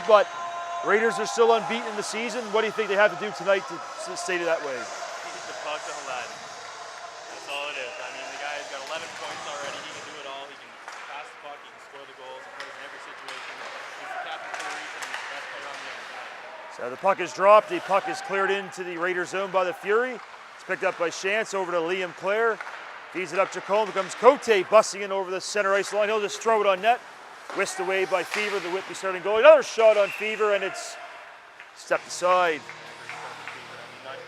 but Raiders are still unbeaten in the season. What do you think they have to do tonight to stay that way? Keep the puck to Halad. That's all it is. I mean, the guy's got 11 points already. He can do it all. He can pass the puck. He can score the goals. He plays in every situation. He's the captain for a reason. He's the best player on the other side. So the puck is dropped. The puck is cleared into the Raider zone by the Fury. It's picked up by Chance over to Liam Clare. Feeds it up Chacon. Becomes Cote busting in over the center ice line. He'll just throw it on net. Whisked away by Fever, the Whitby starting goalie. Another shot on Fever, and it's stepped aside.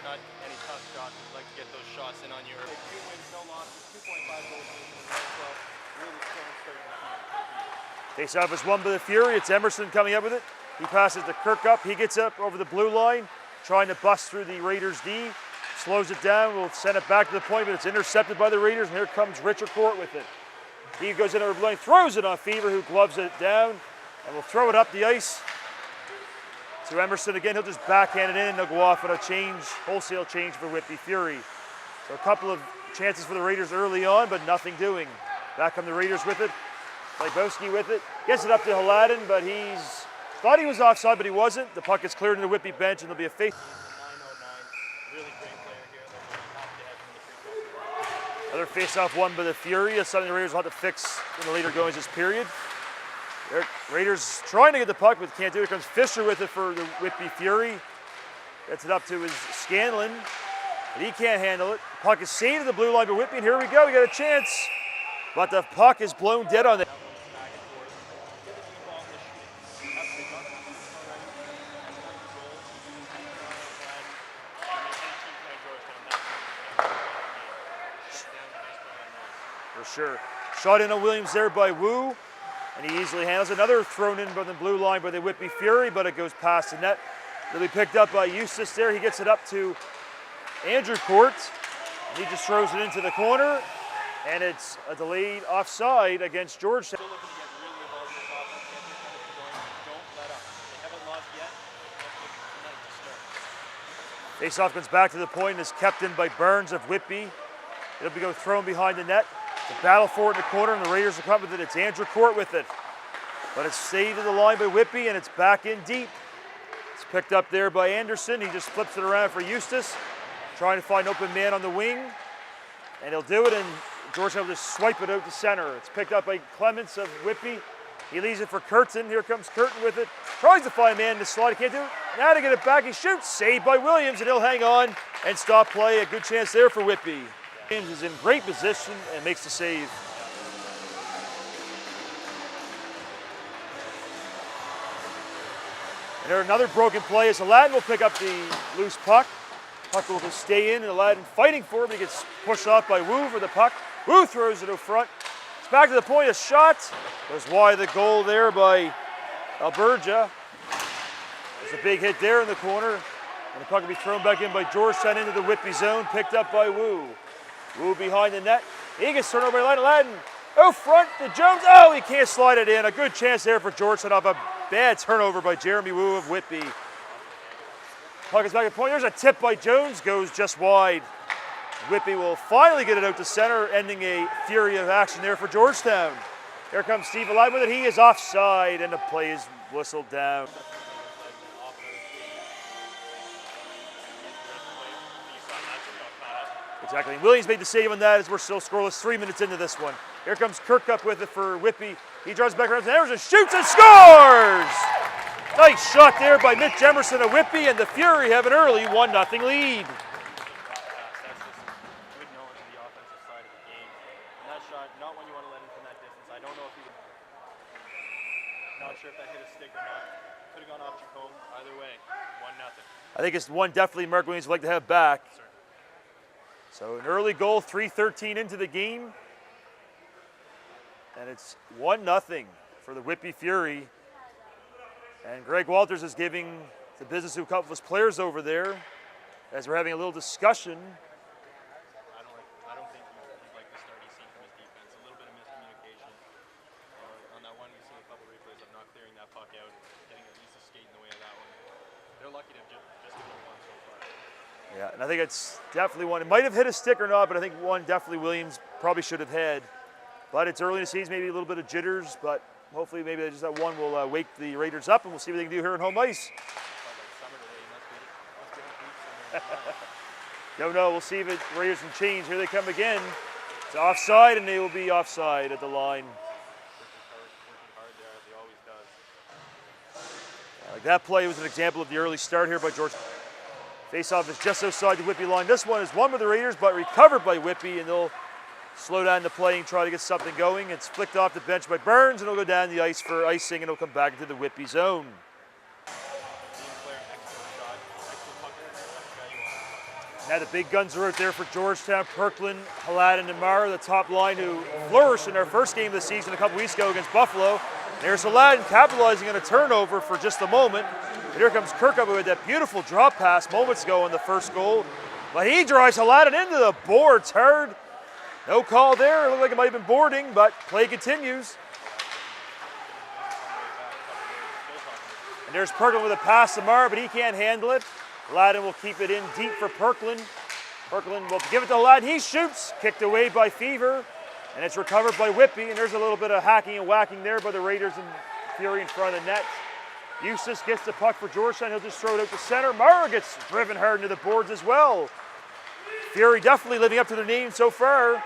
Not any tough shots. You'd like to get those shots in on your 2 wins, no losses, 2.5 goals in really strong. Face off is won by the Fury. It's Emerson coming up with it. He passes to Kirk up. He gets up over the blue line, trying to bust through the Raiders' D. Slows it down. Will send it back to the point, but it's intercepted by the Raiders, and here comes Richard Court with it. He goes in over the line, throws it on Fever, who gloves it down, and will throw it up the ice to Emerson again. He'll just backhand it in, and they'll go off on a change, wholesale change for Whitby Fury. So a couple of chances for the Raiders early on, but nothing doing. Back come the Raiders with it. Lybowski with it. Gets it up to Haladin, but he's thought he was offside, but he wasn't. The puck is cleared to the Whitby bench, and there'll be a face. 909, really great player here. They'll have to head from the free. Another face-off won by the Fury. That's something the Raiders will have to fix in the later goings this period. Raiders trying to get the puck, but can't do it. Here comes Fisher with it for the Whitby Fury. Gets it up to his Scanlon, but he can't handle it. The puck is saved to the blue line by Whitby, and here we go. We got a chance, but the puck is blown dead on it. For sure. Shot in on Williams there by Wu, and he easily handles another thrown in by the blue line by the Whitby Fury, but it goes past the net. It'll be picked up by Eustace there. He gets it up to Andrew Court. He just throws it into the corner, and it's a delayed offside against Georgetown. Still looking to get really involved in this offense. Don't let up. They haven't lost yet. Tonight to start. Face-off comes back to the point and is kept in by Burns of Whitby. It'll be thrown behind the net. The battle for it in the corner, and the Raiders will come with it. It's Andrew Court with it. But it's saved to the line by Whitby, and it's back in deep. It's picked up there by Anderson. He just flips it around for Eustace, trying to find open man on the wing. And he'll do it, and Georgetown will just swipe it out to center. It's picked up by Clements of Whitby. He leaves it for Curtin. Here comes Curtin with it. Tries to find a man in the slot. He can't do it. Now to get it back, he shoots. Saved by Williams, and he'll hang on and stop play. A good chance there for Whitby. James is in great position and makes the save. And there another broken play as Aladdin will pick up the loose puck. Puck will just stay in, and Aladdin fighting for it. He gets pushed off by Wu for the puck. Wu throws it out front. It's back to the point, a shot. Goes wide the goal there by Alberga. There's a big hit there in the corner. And the puck will be thrown back in by Georgetown into the Whitby zone, picked up by Wu. Wu behind the net. He gets turned over by Aladdin. Out front to Jones. Oh, he can't slide it in. A good chance there for Georgetown off a bad turnover by Jeremy Wu of Whitby. Puck is back at point. There's a tip by Jones. Goes just wide. Whitby will finally get it out to center, ending a fury of action there for Georgetown. Here comes Steve Aladdin with it. He is offside, and the play is whistled down. Exactly. Williams made the save on that as we're still scoreless 3 minutes into this one. Here comes Kirk up with it for Whitby. He drives back around to Emerson, shoots and scores! Nice shot there by Mitch Emerson of Whitby, and the Fury have an early 1-0 lead. That's just good knowing the offensive side of the game. And that shot, not one you want to let in from that distance. I don't know if he would. Not sure if that hit a stick or not. Could have gone off Chacon. Either way, 1-0. I think it's one definitely Mark Williams would like to have back. Certainly. So an early goal, 3:13 into the game. And it's 1-0 for the Whitby Fury. And Greg Walters is giving the business to a couple of his players over there as we're having a little discussion. I don't think he'd like the start he's seen from his defense. A little bit of miscommunication. On that one, we've seen a couple replays of not clearing that puck out, getting at least a skate in the way of that one. They're lucky to have just given one so far. Yeah, and I think it's definitely one. It might have hit a stick or not, but I think one definitely Williams probably should have had. But it's early in the season, maybe a little bit of jitters, but hopefully maybe just that one will wake the Raiders up, and we'll see what they can do here on home ice. Don't know. We'll see if the Raiders can change. Here they come again. It's offside, and they will be offside at the line. Like that play was an example of the early start here by Georgetown. Face-off is just outside the Whitby line. This one is won by the Raiders, but recovered by Whitby, and they'll slow down the play and try to get something going. It's flicked off the bench by Burns, and it'll go down the ice for icing, and it'll come back into the Whitby zone. Now the big guns are out there for Georgetown. Perklin, Haladin, and Mara, the top line who flourished in their first game of the season a couple weeks ago against Buffalo. There's Haladin capitalizing on a turnover for just a moment. And here comes Kirkup with that beautiful drop pass moments ago on the first goal. But he drives Haladin into the boards hard. No call there. It looked like it might have been boarding, but play continues. And there's Perklin with a pass to Mara, but he can't handle it. Haladin will keep it in deep for Perklin. Perklin will give it to Haladin. He shoots, kicked away by Fever, and it's recovered by Whitby. And there's a little bit of hacking and whacking there by the Raiders and Fury in front of the net. Eustace gets the puck for Georgetown. He'll just throw it out to center. Mara gets driven hard into the boards as well. Fury definitely living up to their name so far.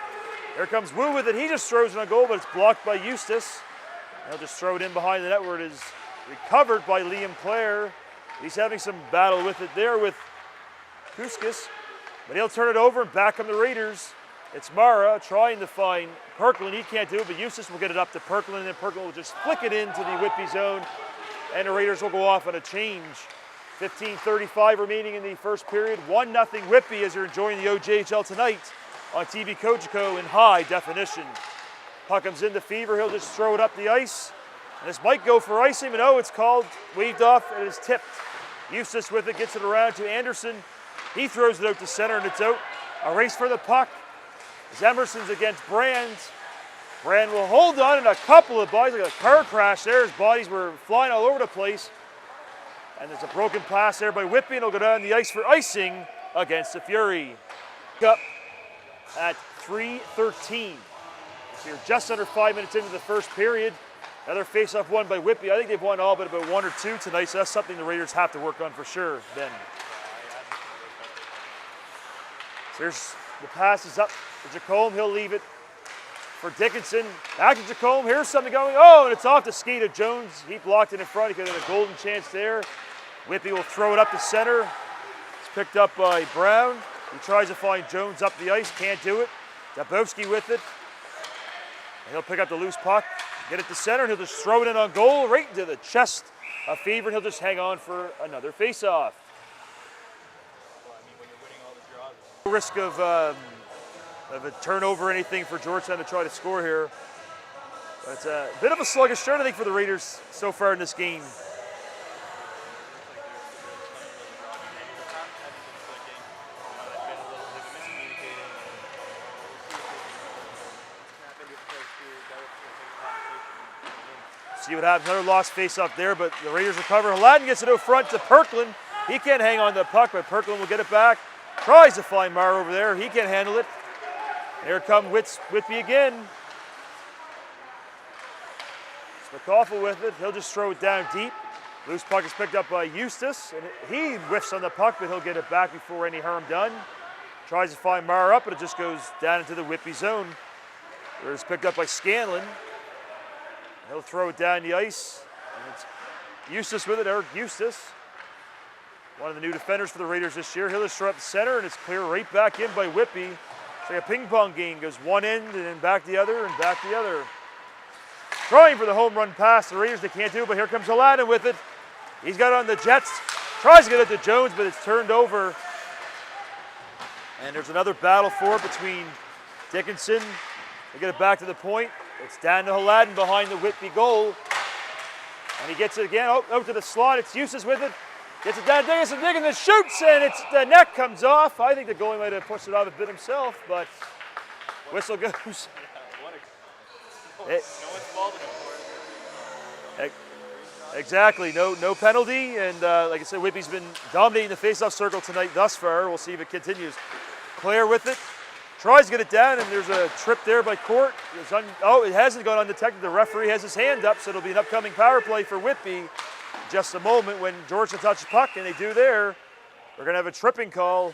There comes Wu with it. He just throws it on goal, but it's blocked by Eustace. He'll just throw it in behind the net where it is recovered by Liam Clare. He's having some battle with it there with Kuskis, but he'll turn it over and back come the Raiders. It's Mara trying to find Perklin. He can't do it, but Eustace will get it up to Perklin, and then Perklin will just flick it into the Whitby zone, and the Raiders will go off on a change. 15:35 remaining in the first period. 1-0 Whitby as you're enjoying the OJHL tonight on TV Cogeco in high definition. Puck comes into Fever. He'll just throw it up the ice. And this might go for icing, but no, it's called, waved off, and it is tipped. Eustace with it, gets it around to Anderson. He throws it out to center, and it's out. A race for the puck. As Emerson's against Brand. Brand will hold on in a couple of bodies, like a car crash there. His bodies were flying all over the place. And there's a broken pass there by Whitby, and he'll go down the ice for icing against the Fury. Up at 3:13. So you're just under 5 minutes into the first period. Another face-off won by Whitby. I think they've won all but about one or two tonight, so that's something the Raiders have to work on for sure, Ben. So here's the pass is up for Jacombe. He'll leave it for Dickinson. Back to Jacombe. Here's something going. Oh, and it's off the skate of Jones. He blocked it in front. He could have had a golden chance there. Whitby will throw it up to center. It's picked up by Brown. He tries to find Jones up the ice. Can't do it. Dabowski with it. And he'll pick up the loose puck. Get it to center, and he'll just throw it in on goal, right into the chest of Fever, and he'll just hang on for another face-off. Well, I mean, when you're winning all the draws. No risk of a turnover or anything for Georgetown to try to score here. But it's a bit of a sluggish start, I think, for the Raiders so far in this game. See what happens. Another lost face-off there, but the Raiders recover. Haladin gets it out front to Perklin. He can't hang on to the puck, but Perklin will get it back. Tries to find Mara over there. He can't handle it. Here comes Whitby again. Smikoffel with it. He'll just throw it down deep. Loose puck is picked up by Eustace, and he whiffs on the puck, but he'll get it back before any harm done. Tries to find Mara up, but it just goes down into the Whitby zone. Where it's picked up by Scanlon. He'll throw it down the ice. And it's Eustace with it, Eric Eustace. One of the new defenders for the Raiders this year. He'll just throw up the center, and it's clear right back in by Whitby. It's like a ping pong game. Goes one end, and then back the other, and back the other. Trying for the home run pass. The Raiders, they can't do it, but here comes Haladin with it. He's got it on the Jets. Tries to get it to Jones, but it's turned over. And there's another battle for it between Dickinson. They get it back to the point. It's down to Haladin behind the Whitby goal. And he gets it again out to the slot. It's Eustace with it. Gets it down to Dickinson. Dickinson shoots, and the net comes off. I think the goalie might have pushed it off a bit himself, but whistle goes. No one's fault in it for it. Exactly. No penalty. And like I said, Whitby's been dominating the faceoff circle tonight thus far. We'll see if it continues. Clare with it. Tries to get it down, and there's a trip there by Court. Oh, it hasn't gone undetected. The referee has his hand up, so it'll be an upcoming power play for Whitby. Just a moment when Georgetown touches puck, and they do there. We're going to have a tripping call.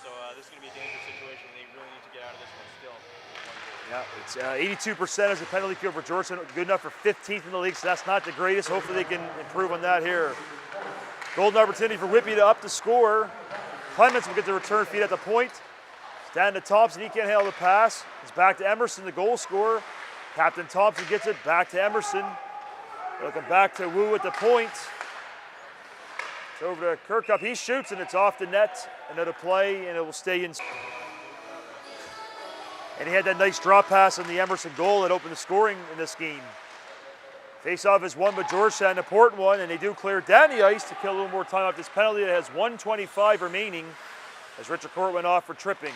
So this is going to be a dangerous situation. They really need to get out of this one still. Yeah, it's 82% as a penalty kill for Georgetown. Good enough for 15th in the league, so that's not the greatest. Hopefully they can improve on that here. Golden opportunity for Whitby to up the score. Clements will get the return feed at the point. It's down to Thompson. He can't handle the pass. It's back to Emerson, the goal scorer. Captain Thompson gets it back to Emerson. Looking back to Wu at the point. It's over to Kirkup. He shoots, and it's off the net. Another play, and it will stay in. And he had that nice drop pass on the Emerson goal that opened the scoring in this game. Face-off is won by Georgetown, an important one, and they do clear down the ice to kill a little more time off this penalty. It has 1:25 remaining as Richard Court went off for tripping.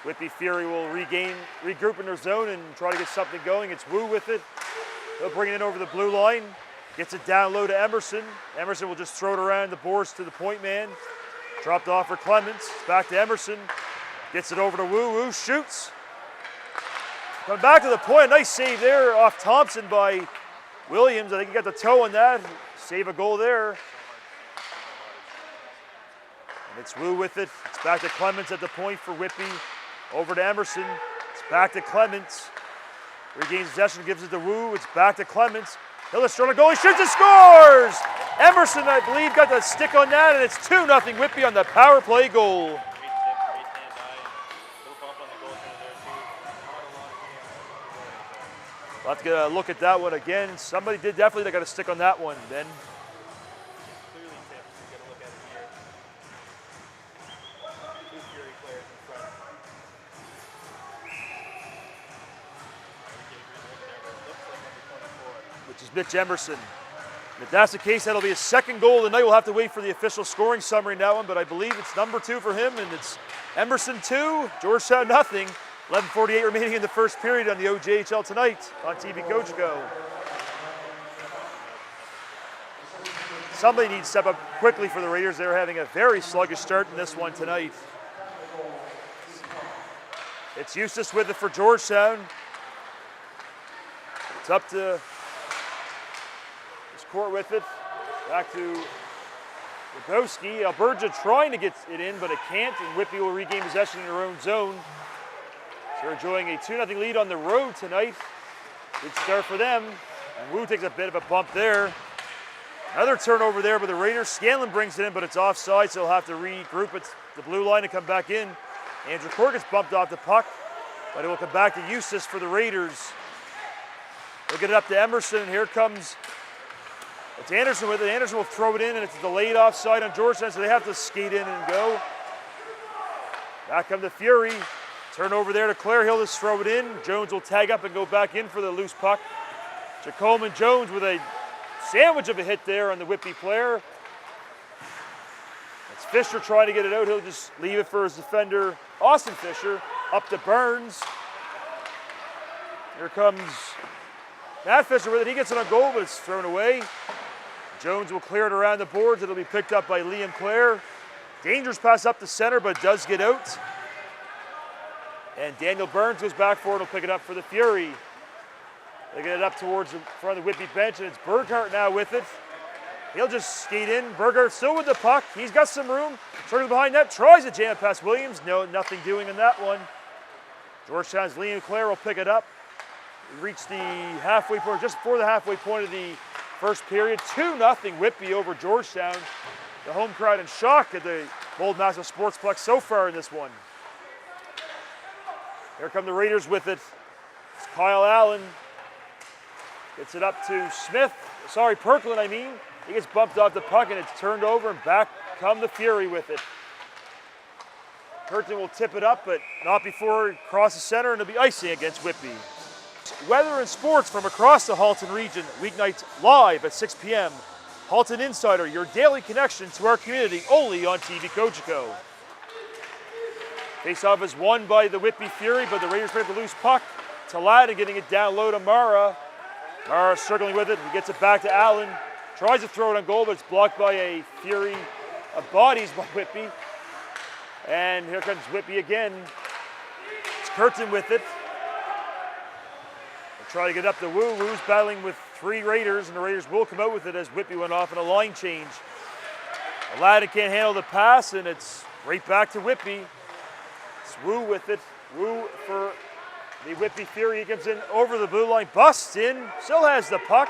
Whitby Fury will regroup in their zone and try to get something going. It's Wu with it. He'll bring it in over the blue line. Gets it down low to Emerson. Emerson will just throw it around the boards to the point man. Dropped off for Clements. Back to Emerson. Gets it over to Wu. Wu shoots. Coming back to the point. Nice save there off Thompson by Williams. I think he got the toe on that. Save a goal there. And it's Wu with it. It's back to Clements at the point for Whitby. Over to Emerson. It's back to Clements. Regains possession, gives it to Wu. It's back to Clements. He'll just throw a goal. He shoots and scores! Emerson, I believe, got the stick on that, and it's 2-0 Whitby on the power play goal. Great tip, great hand eye. Little bump on the goaltender there too. We'll have to get a look at that one again. Somebody did definitely got a stick on that one, Ben. Clearly tipped. Get a look at it here. Two Fury players in front. Which is Mitch Emerson. If that's the case, that'll be his second goal of the night. We'll have to wait for the official scoring summary in that one, but I believe it's number 2 for him, and it's Emerson 2, Georgetown nothing. 11:48 remaining in the first period on the OJHL tonight on TV Coach Go. Somebody needs to step up quickly for the Raiders. They're having a very sluggish start in this one tonight. It's Eustace with it for Georgetown. It's up to Court with it. Back to Rogowski. Alberta trying to get it in, but it can't, and Whitby will regain possession in their own zone. So they're enjoying a 2-0 lead on the road tonight. Good start for them. And Wu takes a bit of a bump there. Another turnover there by the Raiders. Scanlon brings it in, but it's offside, so they'll have to regroup it. The blue line to come back in. Andrew Court gets bumped off the puck, but it will come back to Eustace for the Raiders. They'll get it up to Emerson. Here comes it's Anderson with it. Anderson will throw it in, and it's a delayed offside on Georgetown, so they have to skate in and go. Back come the Fury. Turnover there to Clare. He'll just throw it in. Jones will tag up and go back in for the loose puck. Jacome and Jones with a sandwich of a hit there on the Whitby player. It's Fisher trying to get it out. He'll just leave it for his defender, Austin Fisher. Up to Burns. Here comes Matt Fisher with it. He gets it on goal, but it's thrown away. Jones will clear it around the boards. It'll be picked up by Liam Clare. Dangerous pass up the center, but does get out. And Daniel Burns goes back for it. He'll pick it up for the Fury. They get it up towards the front of the Whitby bench, and it's Burghardt now with it. He'll just skate in. Burghardt still with the puck. He's got some room. Turns behind net. Tries to jam it past Williams. No, nothing doing on that one. Georgetown's Liam Clare will pick it up. We reached the halfway point, just before the halfway point of the first period. 2-0 Whitby over Georgetown. The home crowd in shock at the Old Massive Sportsplex so far in this one. Here come the Raiders with it. It's Kyle Allen. Gets it up to Smith. Sorry, Perkland, I mean. He gets bumped off the puck, and it's turned over, and back come the Fury with it. Curtin will tip it up, but not before it crosses center, and it'll be icing against Whitby. Weather and sports from across the Halton region, weeknights live at 6 p.m. Halton Insider, your daily connection to our community, only on TV Cogeco. Face-off is won by the Whitby Fury, but the Raiders pick up the loose puck. Talada getting it down low to Mara. Mara circling with it. He gets it back to Allen. Tries to throw it on goal, but it's blocked by a Fury of bodies by Whitby. And here comes Whitby again. Curtin with it. They'll try to get up to Wu. Wu's battling with 3 Raiders, and the Raiders will come out with it as Whitby went off in a line change. Aladdin can't handle the pass, and it's right back to Whitby. It's Wu with it. Wu for the Whitby Fury. He comes in over the blue line, busts in, still has the puck.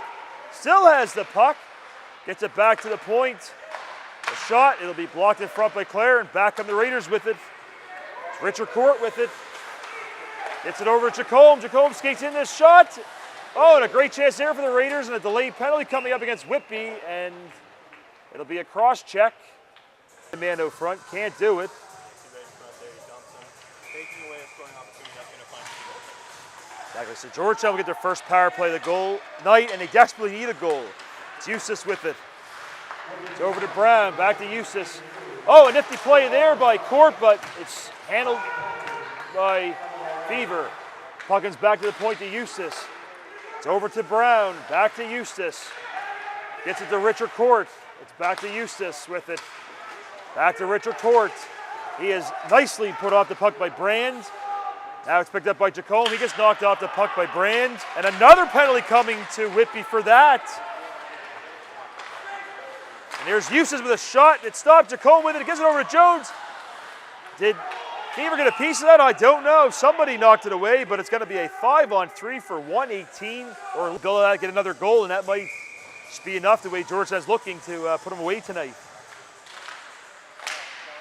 Gets it back to the point. A shot, it'll be blocked in front by Clare, and back come the Raiders with it. It's Richard Court with it. Gets it over to Jacombe. Jacombe skates in this shot. Oh, and a great chance there for the Raiders, and a delayed penalty coming up against Whitby, and it'll be a cross check. The man out front can't do it. Exactly. So Georgetown will get their first power play of the goal night, and they desperately need a goal. It's Eustace with it. It's over to Brown, back to Eustace. Oh, a nifty play there by Court, but it's handled by Fever. Puck comes back to the point to Eustace. It's over to Brown, back to Eustace. Gets it to Richard Court. It's back to Eustace with it. Back to Richard Court. He is nicely put off the puck by Brand. Now it's picked up by Jacombe. He gets knocked off the puck by Brand. And another penalty coming to Whitby for that. And there's Eustace with a shot. It stopped Jacombe with it. It gets it over to Jones. Did Fever get a piece of that? I don't know. Somebody knocked it away, but it's going to be a 5-on-3 for 118. Or Bill get another goal, and that might just be enough the way Georgetown's looking to put him away tonight.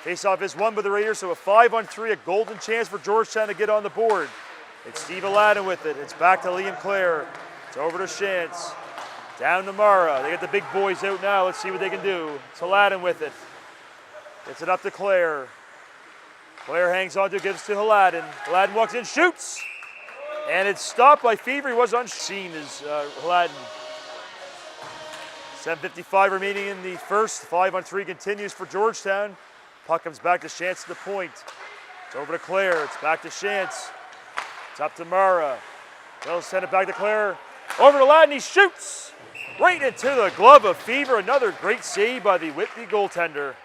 Face-off is won by the Raiders, so a 5-on-3, a golden chance for Georgetown to get on the board. It's Steve Aladdin with it. It's back to Liam Clare. It's over to Shantz. Down to Mara. They got the big boys out now. Let's see what they can do. It's Aladdin with it. Gets it up to Clare. Clare hangs on to it, gives it to Aladdin. Aladdin walks in, shoots! And it's stopped by Fever. He was unseen as Aladdin. 7:55 remaining in the first. 5-on-3 continues for Georgetown. Puck comes back to Shantz at the point. It's over to Clare. It's back to Shantz. It's up to Mara. They'll send it back to Clare. Over to Aladdin. He shoots right into the glove of Fever. Another great save by the Whitby goaltender.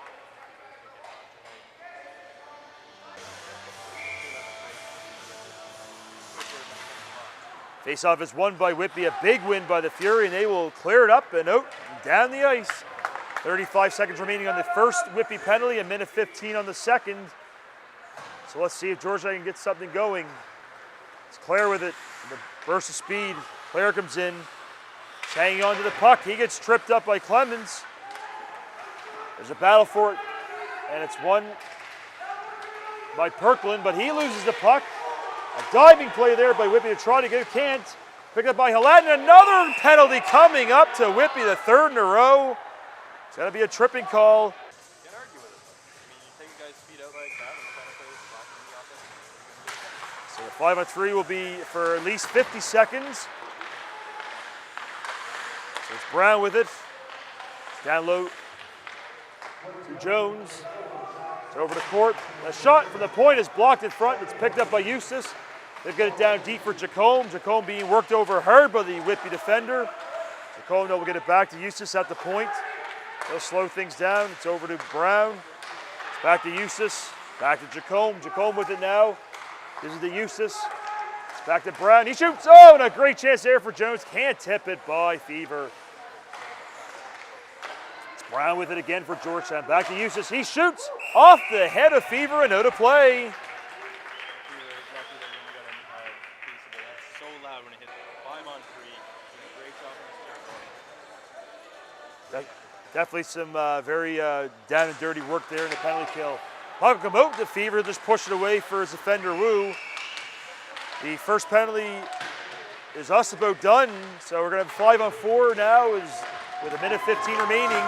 Face-off is won by Whitby. A big win by the Fury, and they will clear it up and out and down the ice. 35 seconds remaining on the first Whitby penalty, a minute 15 on the second. So let's see if Georgetown can get something going. It's Clare with it, the burst of speed. Clare comes in, he's hanging on to the puck. He gets tripped up by Clemens. There's a battle for it, and it's won by Perkland, but he loses the puck. A diving play there by Whitby to try to get it, can't. Picked up by Aladdin, another penalty coming up to Whitby, the third in a row. It's going to be a tripping call. Can't argue with it. I mean, you take a guy's feet out like that and try to play this back in the offense. So the 5-on-3 will be for at least 50 seconds. So it's Brown with it. It's down low to Jones. It's over to Court. A shot from the point is blocked in front. It's picked up by Eustace. They've got it down deep for Jacombe. Jacombe being worked over hard by the Whitby defender. Jacombe will get it back to Eustace at the point. They'll slow things down. It's over to Brown. It's back to Eustace. Back to Jacombe. Jacombe with it now. This is to Eustace. It's back to Brown. He shoots. Oh, and a great chance there for Jones. Can't tip it by Fever. It's Brown with it again for Georgetown. Back to Eustace. He shoots off the head of Fever and out of play. That's so loud when it hits 5-on-3. Great job on this. Definitely some very down and dirty work there in the penalty kill. Puck will come out to Fever, just push it away for his defender, Wu. The first penalty is just about done, so we're going to have 5-on-4 now with a minute 15 remaining.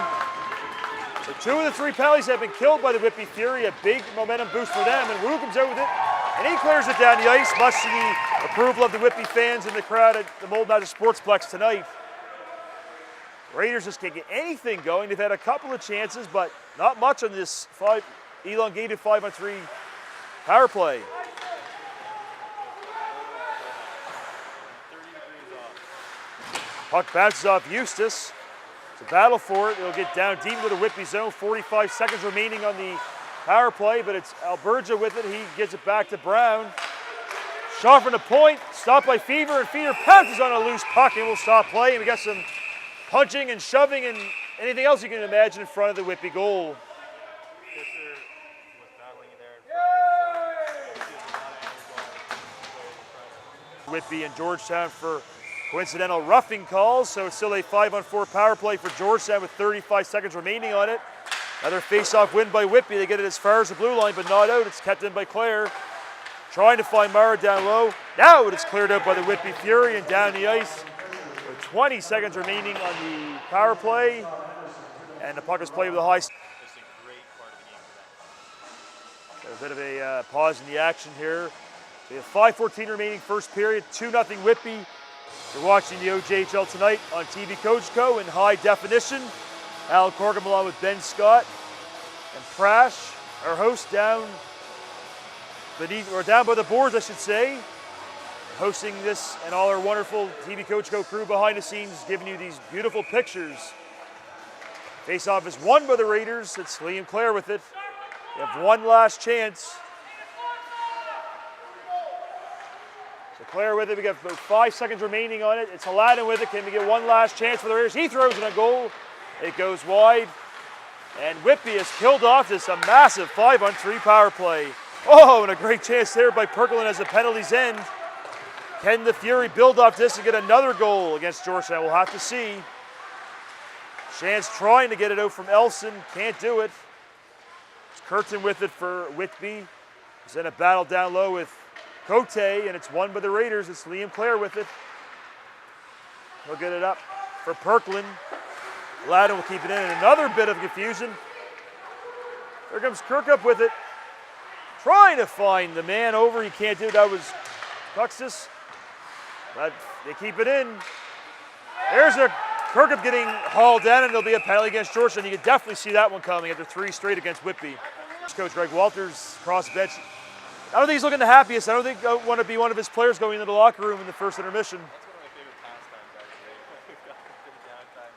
So 2 of the 3 penalties have been killed by the Whitby Fury, a big momentum boost for them, and Wu comes out with it, and he clears it down the ice, much to the approval of the Whitby fans in the crowd at the Molden Magic Sportsplex tonight. Raiders just can't get anything going. They've had a couple of chances, but not much on this elongated 5-on-3 power play. Puck bounces off Eustace. It's a battle for it. It'll get down deep into the Whitby zone. 45 seconds remaining on the power play, but it's Alberga with it. He gives it back to Brown. Shot from the point, stopped by Fever, and Fever pounces on a loose puck and will stop play. And we got some punching and shoving and anything else you can imagine in front of the Whitby goal. Fisher was battling there in front. Whitby and Georgetown for coincidental roughing calls, so it's still a 5-on-4 power play for Georgetown with 35 seconds remaining on it. Another face-off win by Whitby. They get it as far as the blue line, but not out. It's kept in by Clare. Trying to find Mara down low. Now it is cleared out by the Whitby Fury and down the ice. With 20 seconds remaining on the power play, and the puck is played with a high. Just a great part of the game for that. So a bit of a pause in the action here. We have 5:14 remaining first period, 2-0 Whitby. You're watching the OJHL tonight on TV Coach Co. in high definition. Alan Corkum along with Ben Scott and Prash, our host down by the boards, I should say, hosting this and all our wonderful TV Coach Co. crew behind the scenes, giving you these beautiful pictures. Face-off is won by the Raiders. It's Liam Clare with it. We have one last chance. So Clare with it. We got about 5 seconds remaining on it. It's Aladdin with it. Can we get one last chance for the Raiders? He throws in a goal. It goes wide. And Whitby has killed off this a massive 5-on-3 power play. Oh, and a great chance there by Perkelin as the penalties end. Can the Fury build off this and get another goal against Georgetown? We'll have to see. Chance trying to get it out from Elson. Can't do it. It's Curtin with it for Whitby. He's in a battle down low with Cote, and it's won by the Raiders. It's Liam Clare with it. He'll get it up for Perkelin. Aladdin will keep it in. And another bit of confusion. There comes Kirkup with it. Trying to find the man over. He can't do it. That was Cuxis. But they keep it in. There's a Kirkup getting hauled down, and there'll be a penalty against Georgetown. You can definitely see that one coming after 3 straight against Whitby. Coach Greg Walters across the bench. I don't think he's looking the happiest. I don't think I want to be one of his players going into the locker room in the first intermission. That's one of my favorite pastimes, actually. We've got a bit of downtime.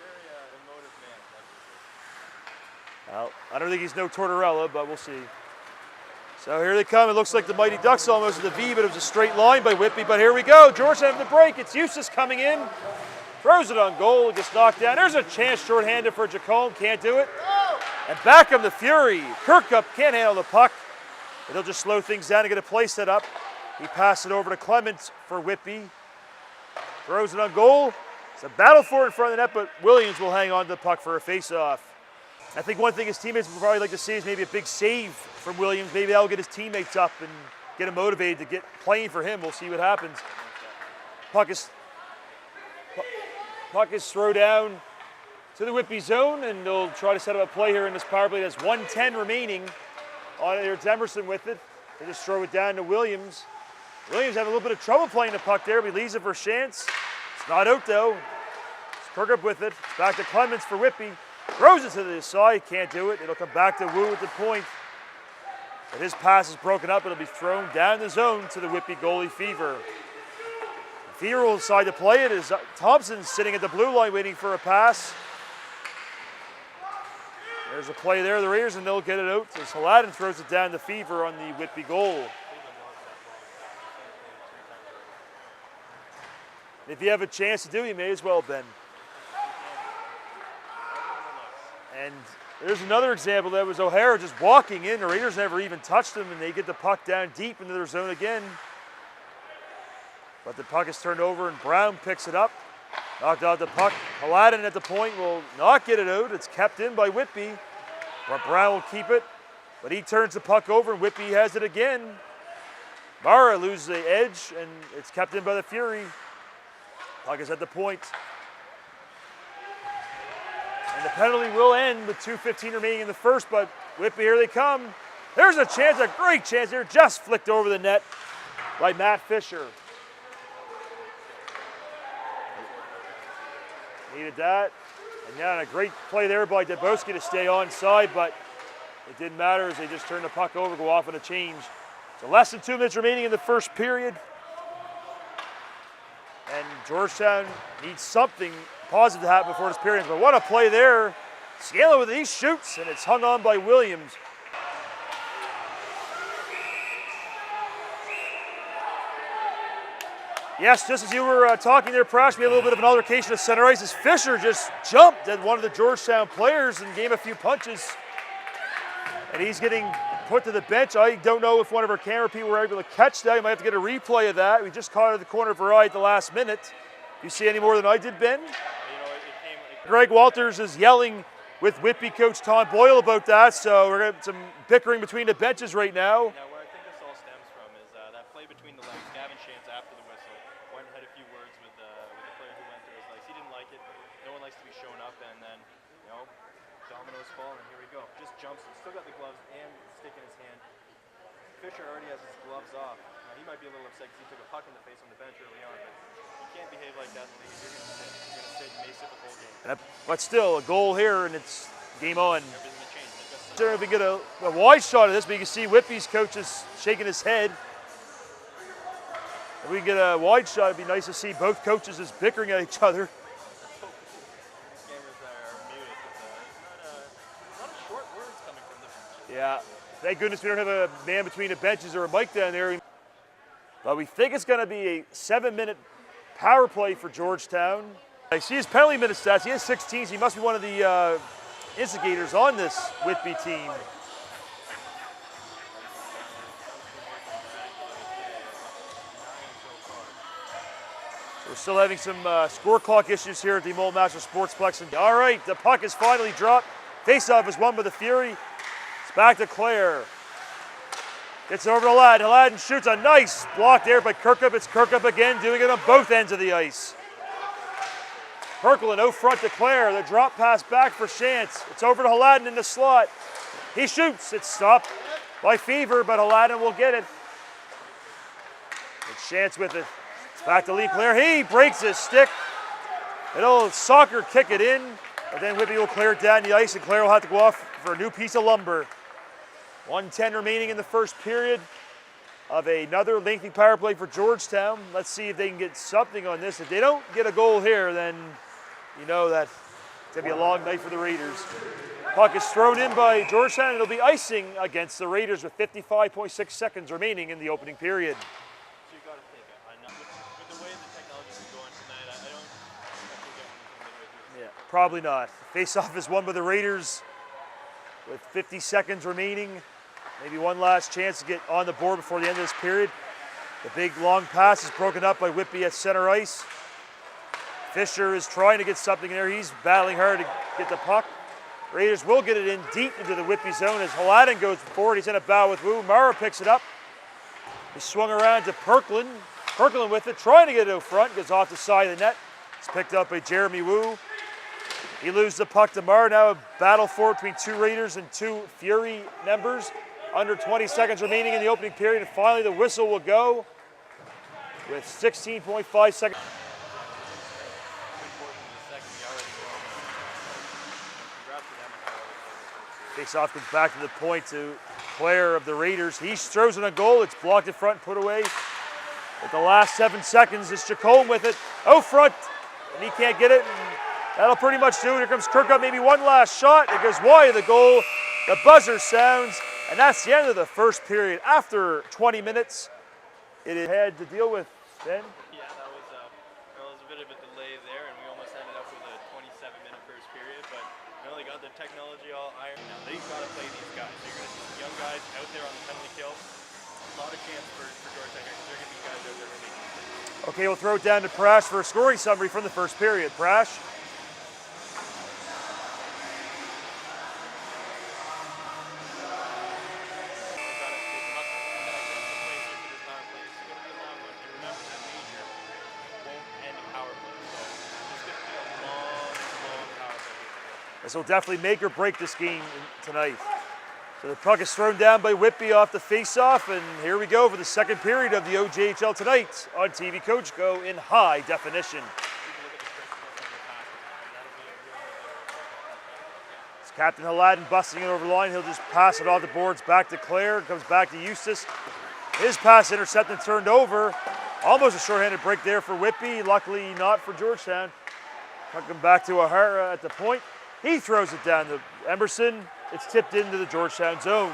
Very emotive man, that's for sure. Well, I don't think he's no Tortorella, but we'll see. So here they come. It looks like the Mighty Ducks almost with the V, but it was a straight line by Whitby. But here we go. Georgetown having the break. It's Eustace coming in. Throws it on goal. It gets knocked down. There's a chance shorthanded for Jacome. Can't do it. And back come the Fury. Kirkup can't handle the puck. It'll just slow things down and get a play set up. He passed it over to Clements for Whitby. Throws it on goal. It's a battle for it in front of the net, but Williams will hang on to the puck for a face-off. I think one thing his teammates would probably like to see is maybe a big save from Williams. Maybe that'll get his teammates up and get him motivated to get playing for him. We'll see what happens. Puck is thrown down to the Whitby zone, and they'll try to set up a play here in this power play. There's 1:10 remaining. On it, it's Emerson with it. They just throw it down to Williams. Williams having a little bit of trouble playing the puck there, but he leaves it for a chance. It's not out though. It's Kirkup with it. It's back to Clements for Whitby. Throws it to the side, can't do it. It'll come back to Wu at the point. But his pass is broken up. It'll be thrown down the zone to the Whitby goalie, Fever. Fever will decide to play it as Thompson's sitting at the blue line waiting for a pass. There's a play there, the Raiders, and they'll get it out as Aladdin throws it down to Fever on the Whitby goal. If you have a chance to do it, you may as well, Ben. And there's another example. That was O'Hara just walking in. The Raiders never even touched him, and they get the puck down deep into their zone again. But the puck is turned over, and Brown picks it up. Knocked out the puck. Aladdin at the point will not get it out. It's kept in by Whitby. But Brown will keep it. But he turns the puck over, and Whitby has it again. Mara loses the edge, and it's kept in by the Fury. Puck is at the point. And the penalty will end with 2:15 remaining in the first, but Whitby, here they come. There's a chance, a great chance here, just flicked over the net by Matt Fisher. Needed that. And yeah, a great play there by Debowski to stay onside, but it didn't matter as they just turned the puck over, go off on a change. So less than 2 minutes remaining in the first period. And Georgetown needs something positive to happen before this period. But what a play there. Scala with these shoots, and it's hung on by Williams. Yes, just as you were talking there, Prash, we had a little bit of an altercation at center ice as Fisher just jumped at one of the Georgetown players and gave a few punches. And he's getting put to the bench. I don't know if one of our camera people were able to catch that. You might have to get a replay of that. We just caught it at the corner of our eye at the last minute. Do you see any more than I did, Ben? Greg Walters is yelling with Whitby coach Tom Boyle about that, so we're going to have some bickering between the benches right now. Now, where I think this all stems from is that play between the legs. Gavin Shantz, after the whistle, went and had a few words with the player who went through his legs. He didn't like it. No one likes to be shown up, and then, dominoes fall, and here we go. Just jumps and still got the gloves and the stick in his hand. Fisher already has his gloves off. Now, he might be a little upset because he took a puck in the face on the bench early on, but you can't behave like that in the league. You're going to sit. You're going to sit and may sit the whole game. But still, a goal here, and it's game on. Sure, if we get a wide shot of this, but you can see Whitby's coach is shaking his head. If we can get a wide shot, it'd be nice to see both coaches is bickering at each other. Yeah, thank goodness we don't have a man between the benches or a mic down there. But we think it's going to be a 7-minute power play for Georgetown. I see his penalty minute stats. He has 16, so he must be one of the instigators on this Whitby team. So we're still having some score clock issues here at the Mole Master Sportsplex. And all right, the puck is finally dropped. Faceoff is won by the Fury. It's back to Clare. Gets over to Aladdin. Aladdin shoots a nice block there by Kirkup. It's Kirkup again, doing it on both ends of the ice. Kirkland out front to Clare. The drop pass back for Shantz. It's over to Aladdin in the slot. He shoots. It's stopped by Fever, but Aladdin will get it. It's Shantz with it. It's back to Lee Clare. He breaks his stick. It'll soccer kick it in, but then Whitby will clear it down the ice, and Clare will have to go off for a new piece of lumber. 1:10 remaining in the first period of another lengthy power play for Georgetown. Let's see if they can get something on this. If they don't get a goal here, then you know that it's going to be a long night for the Raiders. Puck is thrown in by Georgetown, and it'll be icing against the Raiders with 55.6 seconds remaining in the opening period. So you got to think, with the way the technology's been going tonight, I don't think we'll get anything midway through. Yeah, probably not. Face-off is won by the Raiders with 50 seconds remaining. Maybe one last chance to get on the board before the end of this period. The big long pass is broken up by Whitby at center ice. Fisher is trying to get something in there. He's battling hard to get the puck. Raiders will get it in deep into the Whitby zone as Aladdin goes forward. He's in a battle with Wu. Mara picks it up. He swung around to Perkland. Perkland with it, trying to get it out front. Goes off the side of the net. It's picked up by Jeremy Wu. He loses the puck to Mara. Now a battle forward between two Raiders and two Fury members. Under 20 seconds remaining in the opening period, and finally the whistle will go with 16.5 seconds. Face-off comes back to the point to Clare of the Raiders. He throws in a goal. It's blocked in front, put away. At the last 7 seconds, it's Chacon with it. Out front, and he can't get it. And that'll pretty much do it. Here comes Kirkup, maybe one last shot. It goes wide of the goal. The buzzer sounds. And that's the end of the first period. After 20 minutes, it had to deal with, Ben? Yeah, that was a bit of a delay there, and we almost ended up with a 27-minute first period. But they got the technology all ironed out. They've got to play these guys. They're going to see some young guys out there on the penalty kill. A lot of chance for Georgetown here because they're going to be guys out there really. Okay, we'll throw it down to Prash for a scoring summary from the first period. Prash? This will definitely make or break this game tonight. So the puck is thrown down by Whitby off the face-off, and here we go for the second period of the OJHL tonight on TV Coach Go in high definition. It's Captain Aladdin busting it over the line. He'll just pass it off the boards back to Clare. Comes back to Eustace. His pass intercepted, turned over. Almost a shorthanded break there for Whitby. Luckily not for Georgetown. Puck come back to O'Hara at the point. He throws it down to Emerson. It's tipped into the Georgetown zone.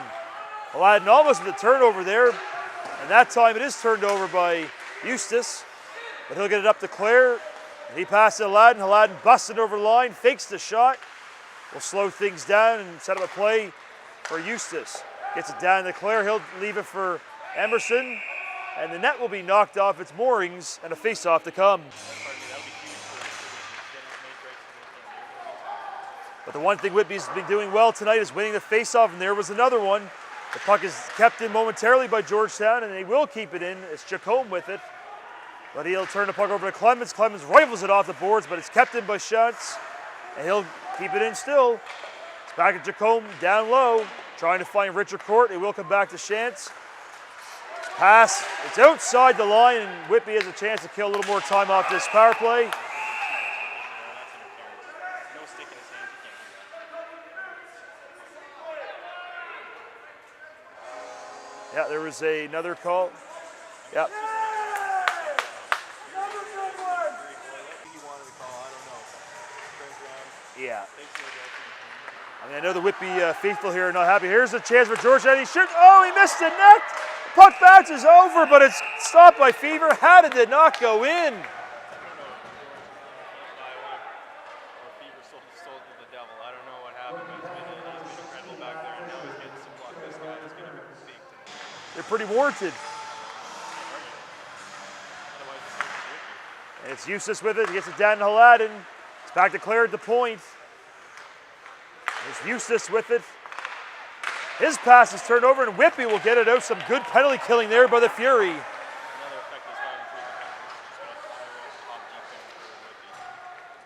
Aladdin almost with the turnover there. And that time it is turned over by Eustace. but he'll get it up to Clare. And he passes to Haladin. Haladin busts it over the line, fakes the shot. Will slow things down and set up a play for Eustace. Gets it down to Clare. He'll leave it for Emerson. And the net will be knocked off its moorings and a face-off to come. But the one thing Whitby's been doing well tonight is winning the face-off, and there was another one. The puck is kept in momentarily by Georgetown, and they will keep it in. It's Jacome with it. But he'll turn the puck over to Clemens. Clemens rifles it off the boards, but it's kept in by Shantz. And he'll keep it in still. It's back at Jacome, down low, trying to find Richard Court. It will come back to Shantz. Pass, it's outside the line, and Whitby has a chance to kill a little more time off this power play. Yeah, there was another call. Yeah. Yeah. I mean, I know the Whitby faithful here are not happy. Here's a chance for Georgetown. He shoots. Oh, he missed the net. Puck bounces over, but it's stopped by Fever. How did it not go in? They're pretty warranted. And it's Eustace with it. He gets it down to Haladin. It's back to Clare at the point. There's Eustace with it. His pass is turned over, and Whitby will get it out. Some good penalty killing there by the Fury.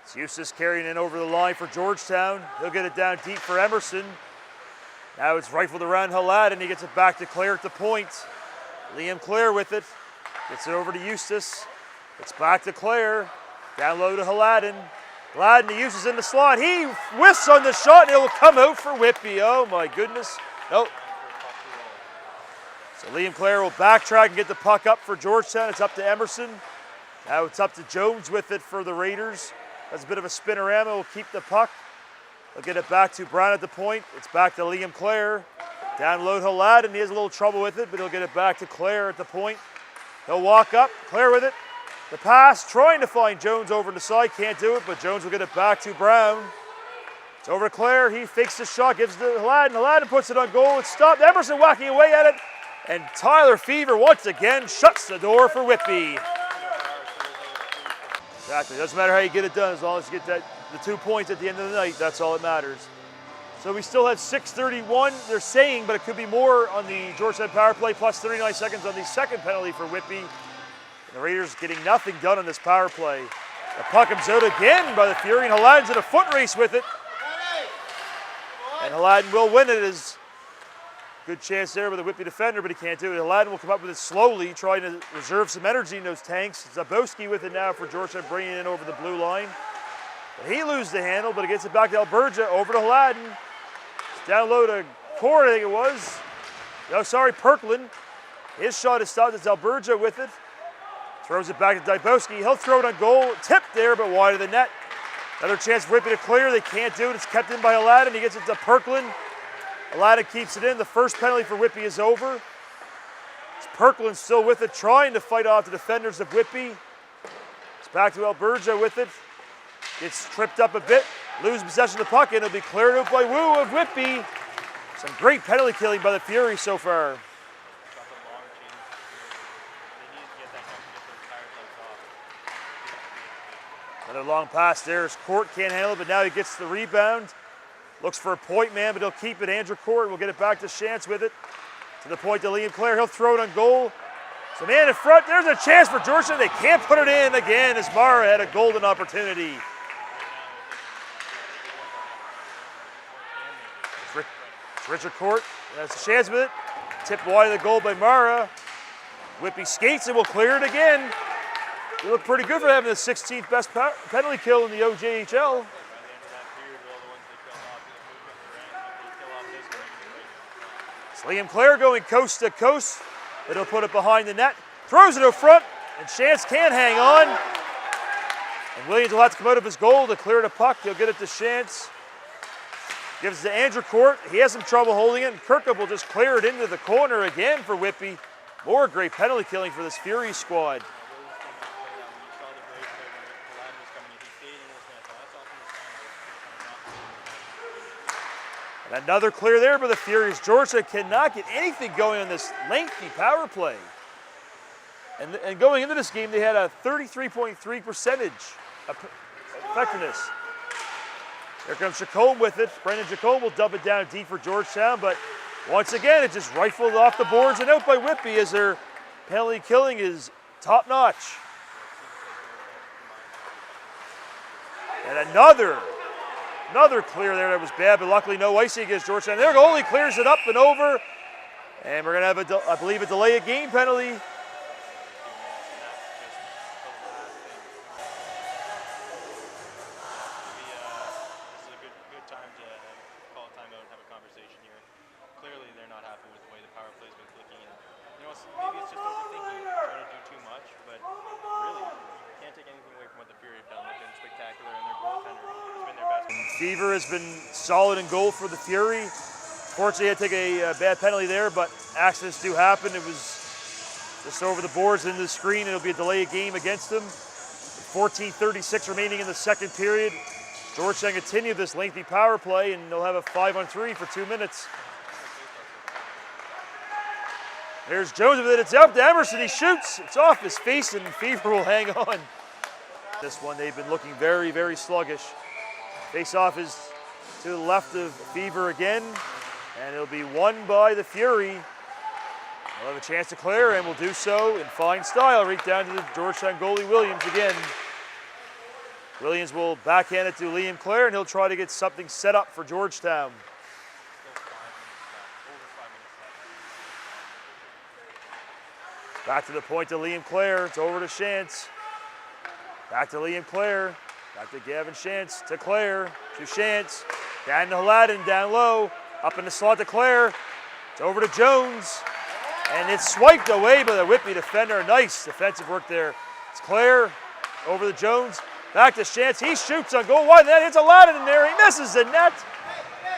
It's Eustace carrying it over the line for Georgetown. He'll get it down deep for Emerson. Now it's rifled around Haladin. He gets it back to Clare at the point. Liam Clare with it. Gets it over to Eustace. It's back to Clare. Down low to Haladin. Haladin to Eustace in the slot. He whiffs on the shot, and it will come out for Whitby. Oh, my goodness. Nope. So Liam Clare will backtrack and get the puck up for Georgetown. It's up to Emerson. Now it's up to Jones with it for the Raiders. That's a bit of a spinorama. Will keep the puck. They'll get it back to Brown at the point. It's back to Liam Clare. Down low to Haladin. He has a little trouble with it, but he'll get it back to Clare at the point. He'll walk up. Clare with it. The pass, trying to find Jones over the side. Can't do it, but Jones will get it back to Brown. It's over to Clare. He fakes the shot, gives it to Haladin. Haladin puts it on goal. It's stopped. Emerson whacking away at it. And Tyler Fever once again shuts the door for Whitby. Exactly. Doesn't matter how you get it done, as long as you get the 2 points at the end of the night. That's all that matters. So we still have 6:31, they're saying, but it could be more on the Georgetown power play, plus 39 seconds on the second penalty for Whitby. The Raiders getting nothing done on this power play. The puck comes out again by the Fury, and Haladin's in a foot race with it. And Haladin will win it. Is good chance there with a Whitby defender, but he can't do it. Haladin will come up with it slowly, trying to reserve some energy in those tanks. Zabowski with it now for Georgetown, bringing it in over the blue line. But he loses the handle, but it gets it back to Alberga, over to Haladin. It's down low to Cord, I think it was. No, sorry, Perklin. His shot is stopped. It's Alberga with it. Throws it back to Dybowski. He'll throw it on goal. Tipped there, but wide of the net. Another chance for Whitby to clear. They can't do it. It's kept in by Haladin. He gets it to Perklin. Haladin keeps it in. The first penalty for Whitby is over. It's Perklin still with it, trying to fight off the defenders of Whitby. It's back to Alberga with it. Gets tripped up a bit. Loses possession of the puck, and it'll be cleared out by Wu of Whitby. Some great penalty killing by the Fury so far. Another long pass there as Court can't handle it, but now he gets the rebound. Looks for a point man, but he'll keep it. Andrew Court will get it back to Shantz with it. To the point to Liam Clare. He'll throw it on goal. So man in front. There's a chance for Georgetown. They can't put it in again as Mara had a golden opportunity. It's Richard Court. Has a chance with it. Tipped wide of the goal by Mara. Whitby skates and will clear it again. They look pretty good for having the 16th best penalty kill in the OJHL. It's Liam Clare going coast to coast. It'll put it behind the net. Throws it out front, and Shantz can't hang on. And Williams will have to come out of his goal to clear the puck. He'll get it to Shantz. Gives it to Andrew Court. He has some trouble holding it, and Kirkup will just clear it into the corner again for Whitby. More great penalty killing for this Fury squad. And another clear there by the Furies. Georgetown cannot get anything going on this lengthy power play. And going into this game, they had a 33.3% effectiveness. Here comes Chacon with it. Brendan Chacon will dump it down deep for Georgetown, but once again, it just rifled off the boards and out by Whitby as their penalty killing is top notch. And another clear there that was bad, but luckily no icing against Georgetown. Their goalie clears it up and over, and we're gonna have I believe a delay of game penalty. Maybe it's just overthinking, trying to do too much, but really, you can't take anything away from what the Fury have done. They've been spectacular, and their goaltender has been their best. Fever has been solid in goal for the Fury. Fortunately, he had to take a bad penalty there, but accidents do happen. It was just over the boards into the screen. It'll be a delay of game against them. 14:36 remaining in the second period. Georgetown continue this lengthy power play, and they'll have a 5-on-3 for 2 minutes. There's Jones with it. It's out to Emerson. He shoots. It's off his face, and Fever will hang on. This one, they've been looking very, very sluggish. Face-off is to the left of Fever again, and it'll be won by the Fury. They'll have a chance to clear, and will do so in fine style, right down to the Georgetown goalie Williams again. Williams will backhand it to Liam Clare, and he'll try to get something set up for Georgetown. Back to the point to Liam Clare. It's over to Shantz. Back to Liam Clare. Back to Gavin Shantz. To Clare. To Shantz. Down to Haladin. Down low. Up in the slot to Clare. It's over to Jones. And it's swiped away by the Whitby defender. Nice defensive work there. It's Clare. Over to Jones. Back to Shantz. He shoots on goal wide. Then hits Haladin in there. He misses the net.